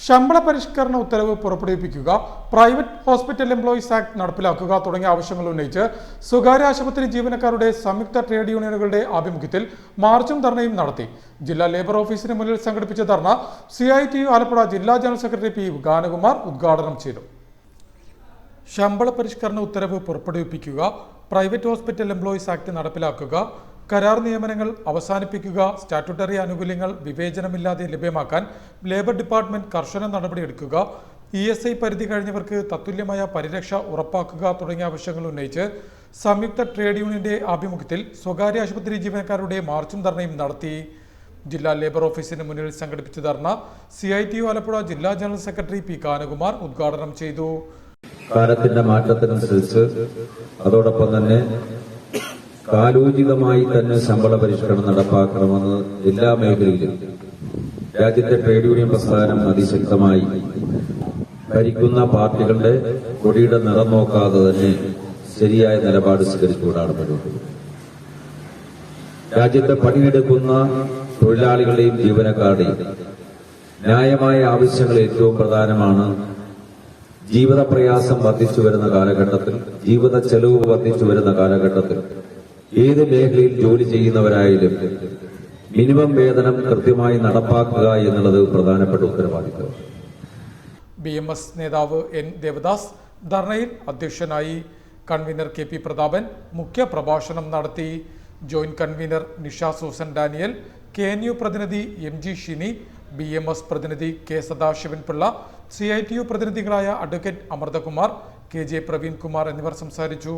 ശമ്പള പരിഷ്കരണ ഉത്തരവ് പുറപ്പെടുവിപ്പിക്കുക, പ്രൈവറ്റ് ഹോസ്പിറ്റൽ എംപ്ലോയീസ് ആക്ട് നടപ്പിലാക്കുക തുടങ്ങിയ ആവശ്യങ്ങൾ ഉന്നയിച്ച് സ്വകാര്യ ആശുപത്രി ജീവനക്കാരുടെ സംയുക്ത ട്രേഡ് യൂണിയനുകളുടെ ആഭിമുഖ്യത്തിൽ മാർച്ചും ധർണയും നടത്തി. ജില്ലാ ലേബർ ഓഫീസിന് മുന്നിൽ സംഘടിപ്പിച്ച ധർണ CITU ആലപ്പുഴ ജില്ലാ ജനറൽ സെക്രട്ടറി P. ഗാനകുമാർ ഉദ്ഘാടനം ചെയ്തു. ശമ്പള പരിഷ്കരണ ഉത്തരവ് പുറപ്പെടുവിപ്പിക്കുക, പ്രൈവറ്റ് ഹോസ്പിറ്റൽ എംപ്ലോയീസ് ആക്ട് നടപ്പിലാക്കുക, കരാർ നിയമനങ്ങൾ അവസാനിപ്പിക്കുക, സ്റ്റാറ്റ്യൂട്ടറി ആനുകൂല്യങ്ങൾ വിവേചനമില്ലാതെ ലഭ്യമാക്കാൻ ലേബർ ഡിപ്പാർട്ട്മെന്റ് കർശന നടപടിയെടുക്കുക, ESI പരിധി കഴിഞ്ഞവർക്ക് തത്തുല്യമായ പരിരക്ഷ ഉറപ്പാക്കുക തുടങ്ങിയ ആവശ്യങ്ങൾ ഉന്നയിച്ച് സംയുക്ത ട്രേഡ് യൂണിയന്റെ ആഭിമുഖ്യത്തിൽ സ്വകാര്യ ആശുപത്രി ജീവനക്കാരുടെ മാർച്ചും ധർണയും നടത്തി. ജില്ലാ ലേബർ ഓഫീസിന് മുന്നിൽ സംഘടിപ്പിച്ച ധർണ CITU ആലപ്പുഴ ജില്ലാ ജനറൽ സെക്രട്ടറി P. ഗാനകുമാർ ഉദ്ഘാടനം ചെയ്തു. കാലത്തിന്റെ മാറ്റത്തിനനുസരിച്ച് അതോടൊപ്പം തന്നെ കാലോചിതമായി തന്നെ ശമ്പള പരിഷ്കരണം നടപ്പാക്കണമെന്ന് എല്ലാ മേഖലയിലും രാജ്യത്തെ ട്രേഡ് യൂണിയൻ പ്രസ്ഥാനം അതിശക്തമായി ഭരിക്കുന്ന പാർട്ടികളുടെ കൊടിയുടെ നിറം നോക്കാതെ തന്നെ ശരിയായ നിലപാട് സ്വീകരിച്ചുകൊണ്ടാണ് മുന്നോട്ട്. രാജ്യത്തെ പണിയെടുക്കുന്ന തൊഴിലാളികളുടെയും ജീവനക്കാരുടെയും ന്യായമായ ആവശ്യങ്ങൾ ഏറ്റവും പ്രധാനമാണ്. ജീവിത പ്രയാസം വർദ്ധിച്ചു വരുന്ന കാലഘട്ടത്തിൽ, ജീവിത ചെലവ് വർദ്ധിച്ചു വരുന്ന കാലഘട്ടത്തിൽ ഏത് മേഖലയിൽ ജോലി ചെയ്യുന്നവരായാലും മിനിമം വേതനം കൃത്യമായി നടപ്പാക്കുക എന്നുള്ളത് പ്രധാനപ്പെട്ട ഉത്തരവാദിത്വം. BMS നേതാവ് N. ദേവദാസ് ധർണയിൽ അധ്യക്ഷനായി. കൺവീനർ KP പ്രതാപൻ മുഖ്യ പ്രഭാഷണം നടത്തി. Joint convener Nisha Susan Daniel, KNU പ്രതിനിധി MG ഷിനി, BMS പ്രതിനിധി K. സദാശിവൻ പിള്ള, CITU പ്രതിനിധികളായ അഡ്വക്കേറ്റ് അമൃതകുമാർ, KJ പ്രവീൺ കുമാർ എന്നിവർ സംസാരിച്ചു.